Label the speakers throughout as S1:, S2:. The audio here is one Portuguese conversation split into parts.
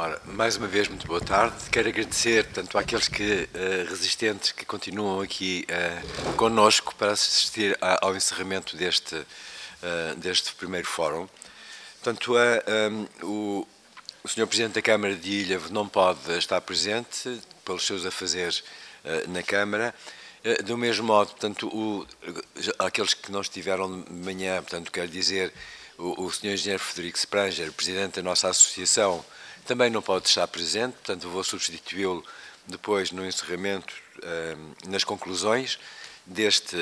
S1: Ora, mais uma vez, muito boa tarde. Quero agradecer tanto àqueles resistentes que continuam aqui connosco para assistir ao encerramento deste primeiro fórum. Portanto, o Sr. Presidente da Câmara de Ilhavo não pode estar presente pelos seus afazeres na Câmara. Do mesmo modo, portanto, aqueles que não estiveram de manhã, portanto, quero dizer, o Sr. Engenheiro Frederico Spranger, Presidente da nossa Associação, também não pode estar presente, portanto, vou substituí-lo depois no encerramento, nas conclusões deste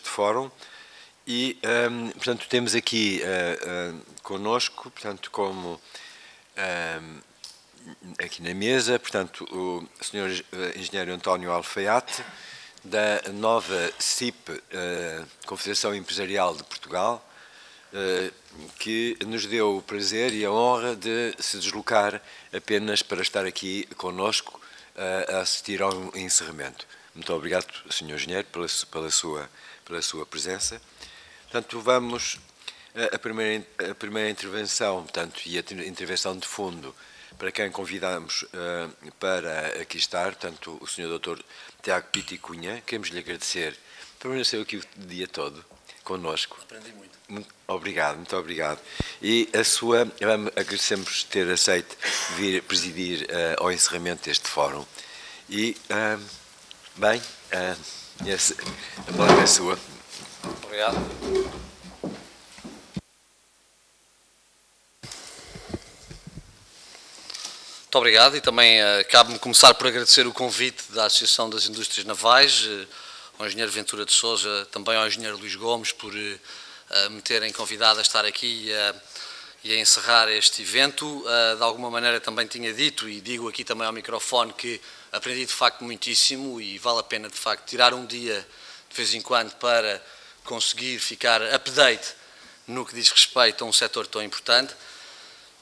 S1: fórum. E, portanto, temos aqui connosco, portanto, como aqui na mesa, portanto, o Sr. Engenheiro António Alfaiate, da nova CIP, Confederação Empresarial de Portugal, que nos deu o prazer e a honra de se deslocar apenas para estar aqui connosco a assistir ao encerramento. Muito obrigado, Sr. Engenheiro, pela sua presença. Portanto, vamos a primeira intervenção, portanto, e a intervenção de fundo, para quem convidamos para aqui estar, portanto, o Sr. Dr. Tiago Piti Cunha. Queremos lhe agradecer por permanecer aqui o dia todo connosco.
S2: Aprendi muito.
S1: Obrigado, muito obrigado. E agradecemos ter aceito vir presidir ao encerramento deste fórum. E, bem, a palavra é sua.
S2: Obrigado. Muito obrigado e também cabe-me começar por agradecer o convite da Associação das Indústrias Navais, ao Engenheiro Ventura de Sousa, também ao Engenheiro Luís Gomes, por me terem convidado a estar aqui e a encerrar este evento. De alguma maneira também tinha dito, e digo aqui também ao microfone, que aprendi de facto muitíssimo e vale a pena de facto tirar um dia de vez em quando para conseguir ficar update no que diz respeito a um setor tão importante.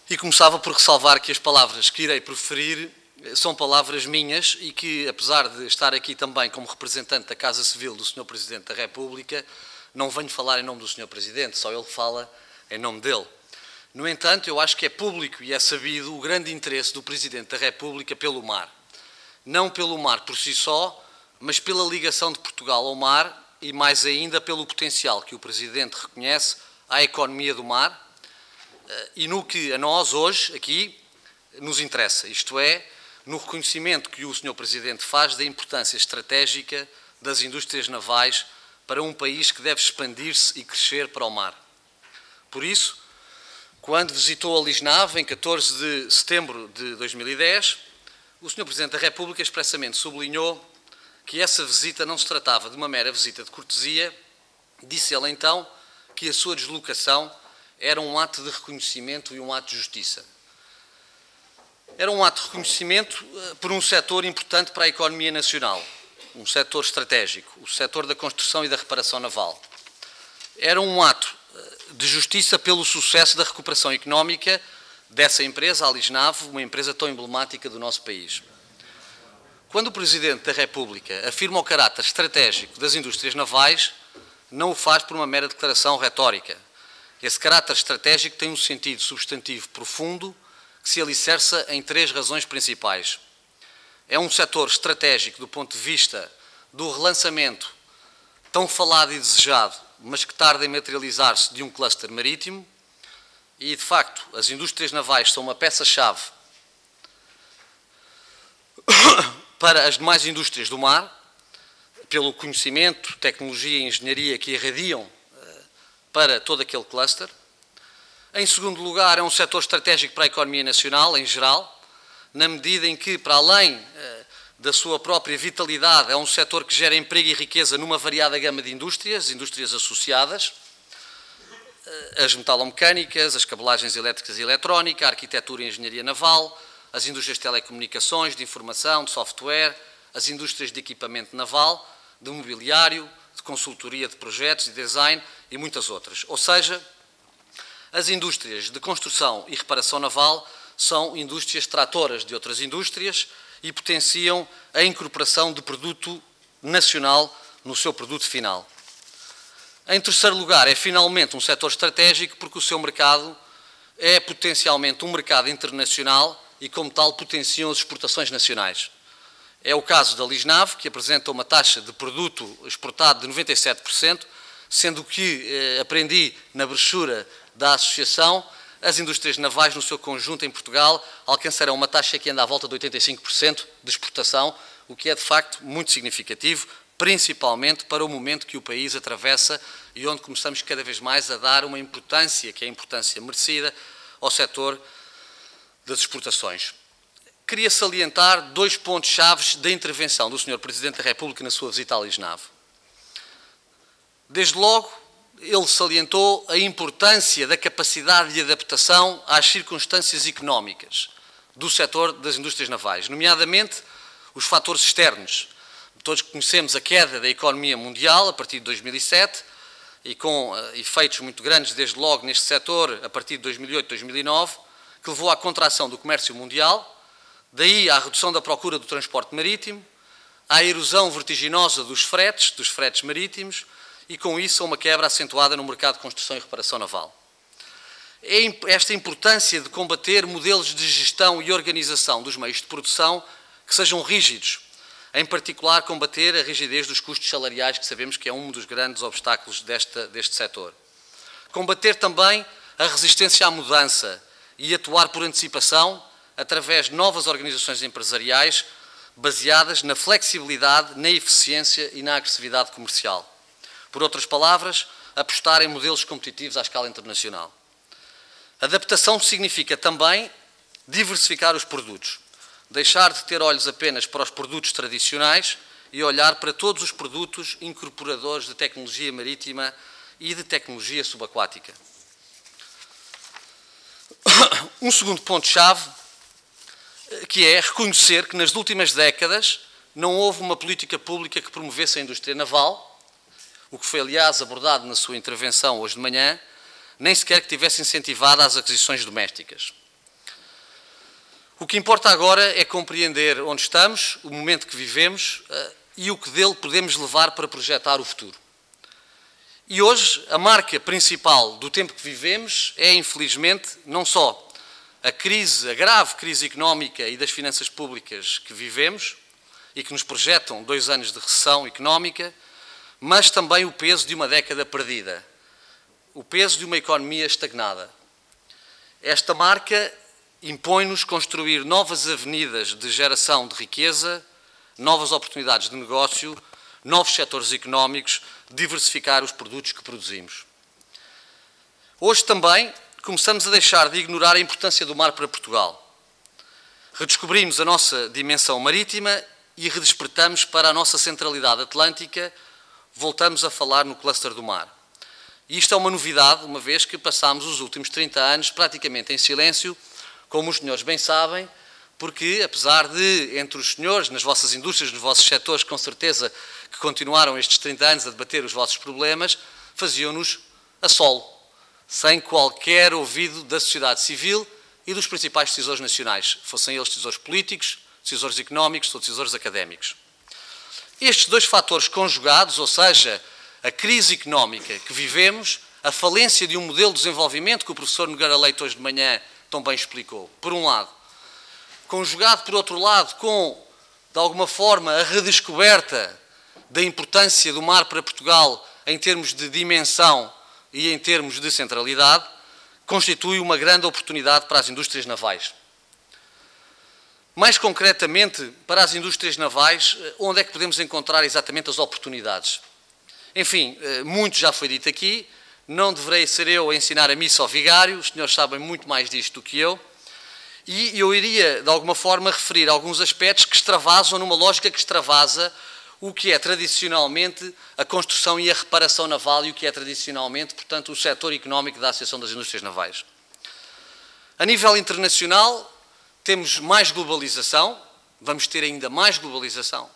S2: E começava por ressalvar que as palavras que irei proferir são palavras minhas e que, apesar de estar aqui também como representante da Casa Civil do Sr. Presidente da República, não venho falar em nome do Sr. Presidente, só ele fala em nome dele. No entanto, eu acho que é público e é sabido o grande interesse do Presidente da República pelo mar. Não pelo mar por si só, mas pela ligação de Portugal ao mar e, mais ainda, pelo potencial que o Presidente reconhece à economia do mar e no que a nós hoje, aqui, nos interessa, isto é, no reconhecimento que o Sr. Presidente faz da importância estratégica das indústrias navais para um país que deve expandir-se e crescer para o mar. Por isso, quando visitou a Lisnave, em 14 de setembro de 2010, o Sr. Presidente da República expressamente sublinhou que essa visita não se tratava de uma mera visita de cortesia. Disse ele então que a sua deslocação era um ato de reconhecimento e um ato de justiça. Era um ato de reconhecimento por um setor importante para a economia nacional, um setor estratégico, o setor da construção e da reparação naval. Era um ato de justiça pelo sucesso da recuperação económica dessa empresa, a Lisnave, uma empresa tão emblemática do nosso país. Quando o Presidente da República afirma o caráter estratégico das indústrias navais, não o faz por uma mera declaração retórica. Esse caráter estratégico tem um sentido substantivo profundo que se alicerça em três razões principais. É um setor estratégico do ponto de vista do relançamento tão falado e desejado, mas que tarda em materializar-se, de um cluster marítimo, e, de facto, as indústrias navais são uma peça-chave para as demais indústrias do mar, pelo conhecimento, tecnologia e engenharia que irradiam para todo aquele cluster. Em segundo lugar, é um setor estratégico para a economia nacional, em geral, na medida em que, para além da sua própria vitalidade, é um setor que gera emprego e riqueza numa variada gama de indústrias, indústrias associadas, as metalomecânicas, as cabelagens elétricas e eletrónica, a arquitetura e engenharia naval, as indústrias de telecomunicações, de informação, de software, as indústrias de equipamento naval, de mobiliário, de consultoria de projetos e design e muitas outras. Ou seja, as indústrias de construção e reparação naval são indústrias tratoras de outras indústrias e potenciam a incorporação de produto nacional no seu produto final. Em terceiro lugar, é finalmente um setor estratégico porque o seu mercado é potencialmente um mercado internacional e, como tal, potenciam as exportações nacionais. É o caso da Lisnave, que apresenta uma taxa de produto exportado de 97%, sendo que, aprendi na brochura da Associação, as indústrias navais, no seu conjunto em Portugal, alcançarão uma taxa que anda à volta de 85% de exportação, o que é, de facto, muito significativo, principalmente para o momento que o país atravessa e onde começamos cada vez mais a dar uma importância, que é a importância merecida, ao setor das exportações. Queria salientar 2 pontos-chave da intervenção do Sr. Presidente da República na sua visita à Lisnave. Desde logo, ele salientou a importância da capacidade de adaptação às circunstâncias económicas do setor das indústrias navais, nomeadamente os fatores externos. Todos conhecemos a queda da economia mundial a partir de 2007 e com efeitos muito grandes desde logo neste setor a partir de 2008, 2009, que levou à contração do comércio mundial, daí à redução da procura do transporte marítimo, à erosão vertiginosa dos fretes marítimos e com isso a uma quebra acentuada no mercado de construção e reparação naval. É esta importância de combater modelos de gestão e organização dos meios de produção que sejam rígidos, em particular combater a rigidez dos custos salariais, que sabemos que é um dos grandes obstáculos deste setor. Combater também a resistência à mudança e atuar por antecipação através de novas organizações empresariais baseadas na flexibilidade, na eficiência e na agressividade comercial. Por outras palavras, apostar em modelos competitivos à escala internacional. Adaptação significa também diversificar os produtos, deixar de ter olhos apenas para os produtos tradicionais e olhar para todos os produtos incorporadores de tecnologia marítima e de tecnologia subaquática. Um segundo ponto-chave, que é reconhecer que nas últimas décadas não houve uma política pública que promovesse a indústria naval, o que foi, aliás, abordado na sua intervenção hoje de manhã, nem sequer que tivesse incentivado as aquisições domésticas. O que importa agora é compreender onde estamos, o momento que vivemos e o que dele podemos levar para projetar o futuro. E hoje a marca principal do tempo que vivemos é, infelizmente, não só a grave crise económica e das finanças públicas que vivemos e que nos projetam 2 anos de recessão económica, mas também o peso de uma década perdida, o peso de uma economia estagnada. Esta marca impõe-nos construir novas avenidas de geração de riqueza, novas oportunidades de negócio, novos setores económicos, diversificar os produtos que produzimos. Hoje também começamos a deixar de ignorar a importância do mar para Portugal. Redescobrimos a nossa dimensão marítima e redespertamos para a nossa centralidade atlântica, voltamos a falar no cluster do mar. E isto é uma novidade, uma vez que passámos os últimos 30 anos praticamente em silêncio, como os senhores bem sabem, porque apesar de, entre os senhores, nas vossas indústrias, nos vossos setores, com certeza que continuaram estes 30 anos a debater os vossos problemas, faziam-nos a solo, sem qualquer ouvido da sociedade civil e dos principais decisores nacionais, fossem eles decisores políticos, decisores económicos ou decisores académicos. Estes 2 fatores conjugados, ou seja, a crise económica que vivemos, a falência de um modelo de desenvolvimento que o professor Nogueira Leite hoje de manhã tão bem explicou, por um lado, conjugado, por outro lado, com, de alguma forma, a redescoberta da importância do mar para Portugal em termos de dimensão e em termos de centralidade, constitui uma grande oportunidade para as indústrias navais. Mais concretamente, para as indústrias navais, onde é que podemos encontrar exatamente as oportunidades? Enfim, muito já foi dito aqui, não deverei ser eu a ensinar a missa ao vigário, os senhores sabem muito mais disto do que eu, e eu iria, de alguma forma, referir alguns aspectos que extravasam numa lógica que extravasa o que é tradicionalmente a construção e a reparação naval e o que é tradicionalmente, portanto, o setor económico da Associação das Indústrias Navais. A nível internacional, temos mais globalização, vamos ter ainda mais globalização,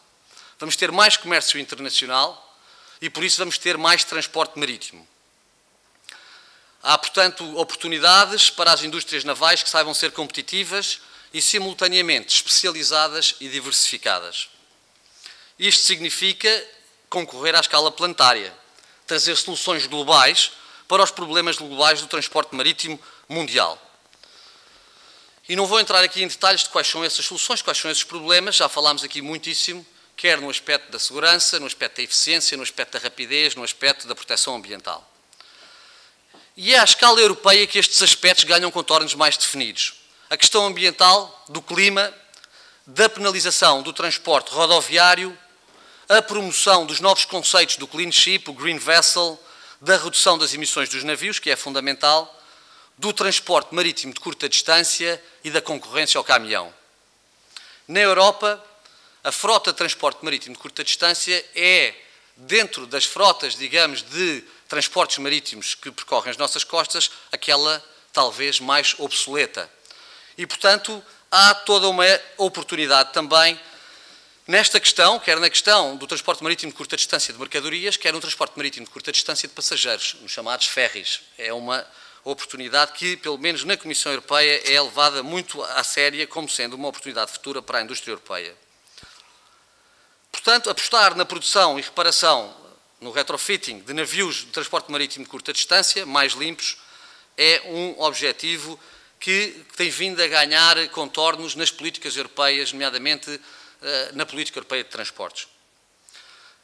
S2: vamos ter mais comércio internacional e, por isso, vamos ter mais transporte marítimo. Há, portanto, oportunidades para as indústrias navais que saibam ser competitivas e, simultaneamente, especializadas e diversificadas. Isto significa concorrer à escala planetária, trazer soluções globais para os problemas globais do transporte marítimo mundial. E não vou entrar aqui em detalhes de quais são essas soluções, quais são esses problemas, já falámos aqui muitíssimo, quer no aspecto da segurança, no aspecto da eficiência, no aspecto da rapidez, no aspecto da proteção ambiental. E é à escala europeia que estes aspectos ganham contornos mais definidos. A questão ambiental, do clima, da penalização do transporte rodoviário, a promoção dos novos conceitos do Clean Ship, o Green Vessel, da redução das emissões dos navios, que é fundamental, do transporte marítimo de curta distância e da concorrência ao caminhão. Na Europa, a frota de transporte marítimo de curta distância é, dentro das frotas, digamos, de transportes marítimos que percorrem as nossas costas, aquela talvez mais obsoleta. E, portanto, há toda uma oportunidade também nesta questão, quer na questão do transporte marítimo de curta distância de mercadorias, quer no transporte marítimo de curta distância de passageiros, nos chamados ferries. É uma oportunidade que, pelo menos na Comissão Europeia, é levada muito à séria como sendo uma oportunidade futura para a indústria europeia. Portanto, apostar na produção e reparação, no retrofitting de navios de transporte marítimo de curta distância, mais limpos, é um objetivo que tem vindo a ganhar contornos nas políticas europeias, nomeadamente na política europeia de transportes.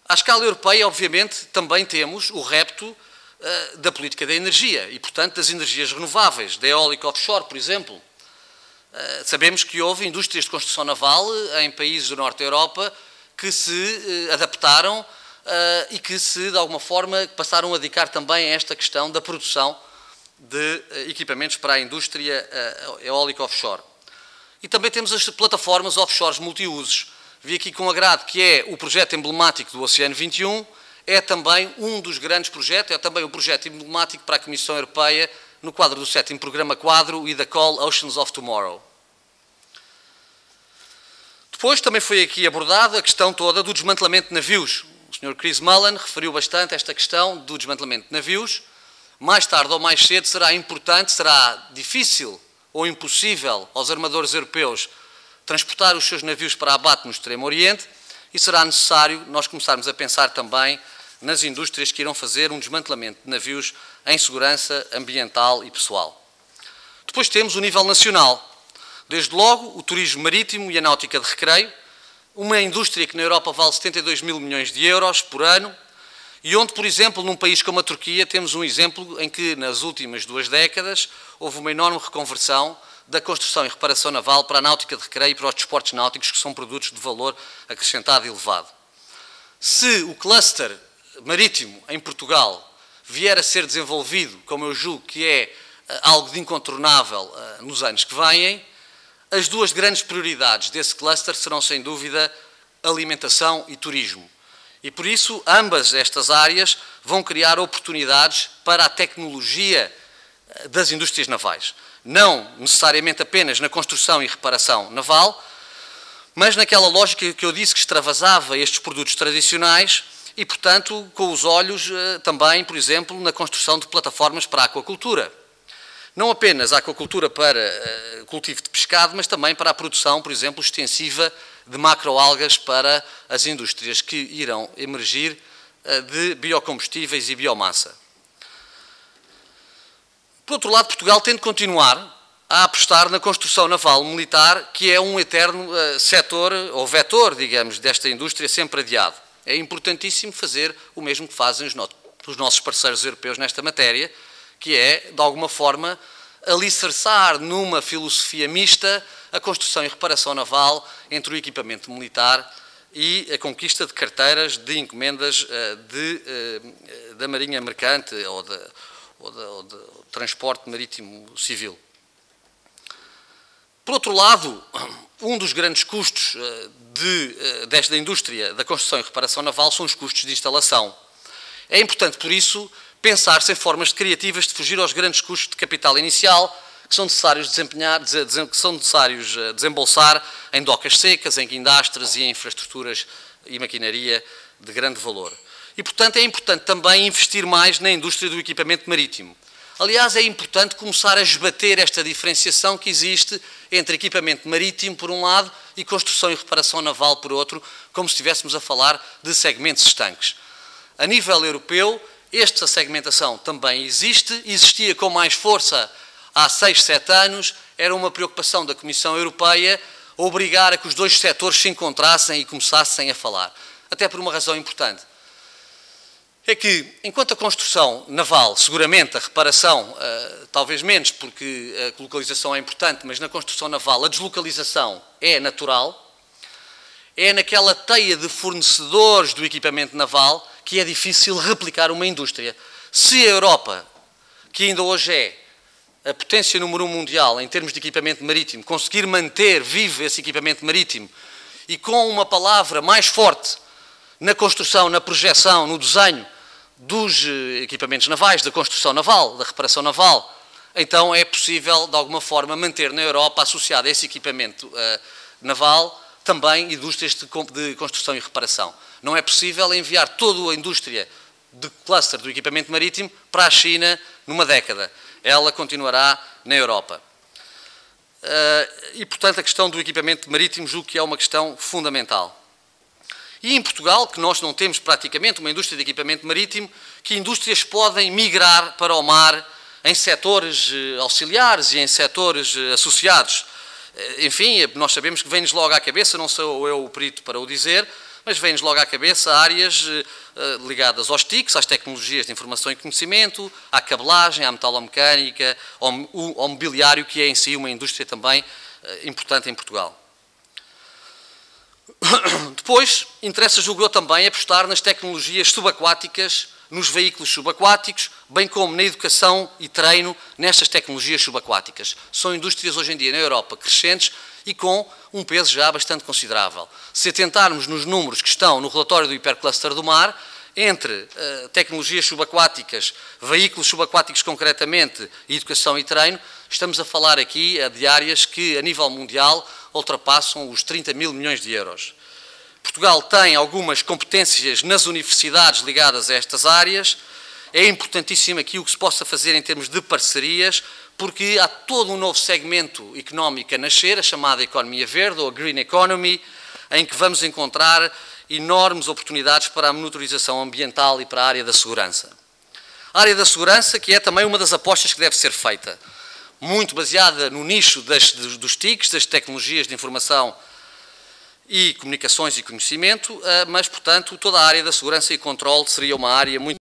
S2: À escala europeia, obviamente, também temos o repto da política da energia e, portanto, das energias renováveis, da eólica offshore, por exemplo. Sabemos que houve indústrias de construção naval em países do norte da Europa que se adaptaram e que de alguma forma, passaram a dedicar também a esta questão da produção de equipamentos para a indústria eólica offshore. E também temos as plataformas offshores multiusos. Vi aqui com agrado que é o projeto emblemático do Oceano 21, é também um dos grandes projetos, é também um projeto emblemático para a Comissão Europeia no quadro do 7º Programa Quadro e da Call Oceans of Tomorrow. Depois também foi aqui abordada a questão toda do desmantelamento de navios. O Sr. Chris Mullen referiu bastante esta questão do desmantelamento de navios. Mais tarde ou mais cedo será importante, será difícil ou impossível aos armadores europeus transportar os seus navios para abate no Extremo Oriente e será necessário nós começarmos a pensar também nas indústrias que irão fazer um desmantelamento de navios em segurança ambiental e pessoal. Depois temos o nível nacional. Desde logo, o turismo marítimo e a náutica de recreio, uma indústria que na Europa vale 72 mil milhões de euros por ano e onde, por exemplo, num país como a Turquia, temos um exemplo em que, nas últimas 2 décadas, houve uma enorme reconversão da construção e reparação naval para a náutica de recreio e para os desportos náuticos, que são produtos de valor acrescentado elevado. Se o cluster marítimo em Portugal vier a ser desenvolvido, como eu julgo que é algo de incontornável nos anos que vêm, as 2 grandes prioridades desse cluster serão, sem dúvida, alimentação e turismo. E, por isso, ambas estas áreas vão criar oportunidades para a tecnologia das indústrias navais. Não necessariamente apenas na construção e reparação naval, mas naquela lógica que eu disse que extravasava estes produtos tradicionais e, portanto, com os olhos também, por exemplo, na construção de plataformas para a aquacultura. Não apenas a aquacultura para cultivo de pescado, mas também para a produção, por exemplo, extensiva de macroalgas para as indústrias que irão emergir de biocombustíveis e biomassa. Por outro lado, Portugal tem de continuar a apostar na construção naval militar, que é um eterno setor, ou vetor, digamos, desta indústria sempre adiado. É importantíssimo fazer o mesmo que fazem os nossos parceiros europeus nesta matéria, que é, de alguma forma, alicerçar numa filosofia mista a construção e reparação naval entre o equipamento militar e a conquista de carteiras de encomendas da Marinha Mercante ou de transporte marítimo civil. Por outro lado, um dos grandes custos desta indústria da construção e reparação naval são os custos de instalação. É importante, por isso, pensar-se em formas criativas de fugir aos grandes custos de capital inicial que são necessários desembolsar em docas secas, em guindastres e em infraestruturas e maquinaria de grande valor. E, portanto, é importante também investir mais na indústria do equipamento marítimo. Aliás, é importante começar a esbater esta diferenciação que existe entre equipamento marítimo, por um lado, e construção e reparação naval, por outro, como se estivéssemos a falar de segmentos estanques. A nível europeu, esta segmentação também existe, existia com mais força há 6, 7 anos, era uma preocupação da Comissão Europeia obrigar a que os dois setores se encontrassem e começassem a falar. Até por uma razão importante. É que, enquanto a construção naval, seguramente a reparação, talvez menos, porque a localização é importante, mas na construção naval a deslocalização é natural, é naquela teia de fornecedores do equipamento naval que é difícil replicar uma indústria. Se a Europa, que ainda hoje é a potência número 1 mundial em termos de equipamento marítimo, conseguir manter vivo esse equipamento marítimo e com uma palavra mais forte na construção, na projeção, no desenho dos equipamentos navais, da construção naval, da reparação naval, então é possível, de alguma forma, manter na Europa, associada a esse equipamento naval, também indústrias de construção e reparação. Não é possível enviar toda a indústria de cluster do equipamento marítimo para a China numa década. Ela continuará na Europa. E, portanto, a questão do equipamento marítimo julgo que é uma questão fundamental. E em Portugal, que nós não temos praticamente uma indústria de equipamento marítimo, que indústrias podem migrar para o mar em setores auxiliares e em setores associados. Enfim, nós sabemos que vem-nos logo à cabeça, não sou eu o perito para o dizer, mas vem-nos logo à cabeça áreas ligadas aos TICs, às tecnologias de informação e conhecimento, à cabelagem, à metalomecânica, ao mobiliário, que é em si uma indústria também importante em Portugal. Depois, interessa, julgo eu, também apostar nas tecnologias subaquáticas, nos veículos subaquáticos, bem como na educação e treino nestas tecnologias subaquáticas. São indústrias hoje em dia na Europa crescentes e com um peso já bastante considerável. Se atentarmos nos números que estão no relatório do Hipercluster do Mar, entre tecnologias subaquáticas, veículos subaquáticos concretamente, educação e treino, estamos a falar aqui de áreas que, a nível mundial, ultrapassam os 30 mil milhões de euros. Portugal tem algumas competências nas universidades ligadas a estas áreas. É importantíssimo aqui o que se possa fazer em termos de parcerias, porque há todo um novo segmento económico a nascer, a chamada economia verde, ou a green economy, em que vamos encontrar enormes oportunidades para a monitorização ambiental e para a área da segurança. A área da segurança, que é também uma das apostas que deve ser feita, muito baseada no nicho dos TICs, das tecnologias de informação e comunicações e conhecimento, mas, portanto, toda a área da segurança e controle seria uma área muito